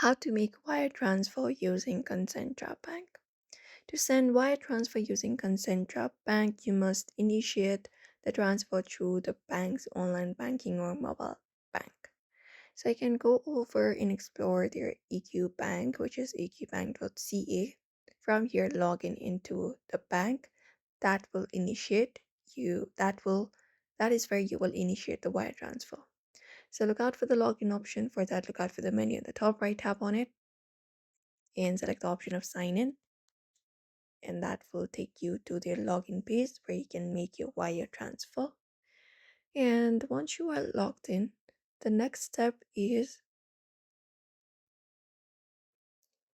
How to make wire transfer using Concentra Bank. To send wire transfer using Concentra Bank, you must initiate the transfer through the bank's online banking or mobile bank. So you can go over and explore their EQ Bank, which is eqbank.ca. From here, log in into the bank. That will initiate you. That is where you will initiate the wire transfer. So look out for the login option. For that, look out for the menu at the top right, tap on it and select the option of sign in, and that will take you to their login page where you can make your wire transfer. And once you are logged in, the next step is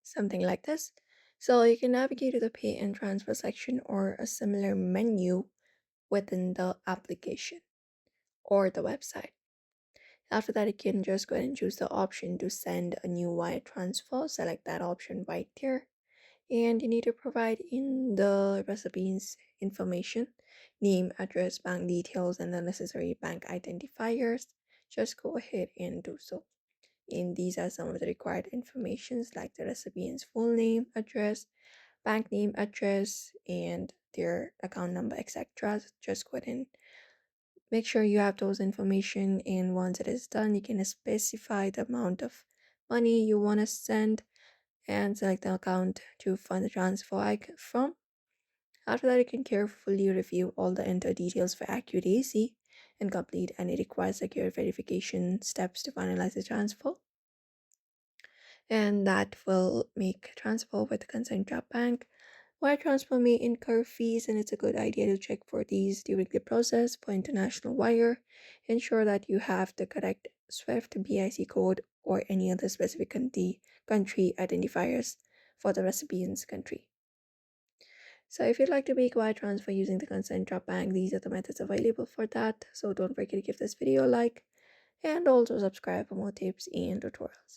something like this. So you can navigate to the pay and transfer section or a similar menu within the application or the website. After that, you can just go ahead and choose the option to send a new wire transfer. Select that option right there, and you need to provide in the recipient's information, name, address, bank details, and the necessary bank identifiers. Just go ahead and do so. And these are some of the required informations like the recipient's full name, address, bank name, address, and their account number, etc. Just go ahead and make sure you have those information, and once it is done, you can specify the amount of money you want to send and select the account to fund the transfer from. After that, you can carefully review all the entered details for accuracy and complete any required secure verification steps to finalize the transfer. And that will make transfer with Concentra Bank. Wire transfer may incur fees, and it's a good idea to check for these during the process. For international wire, ensure that you have the correct SWIFT BIC code or any other specific country identifiers for the recipient's country. So if you'd like to make wire transfer using the Concentra Bank, these are the methods available for that. So don't forget to give this video a like and also subscribe for more tips and tutorials.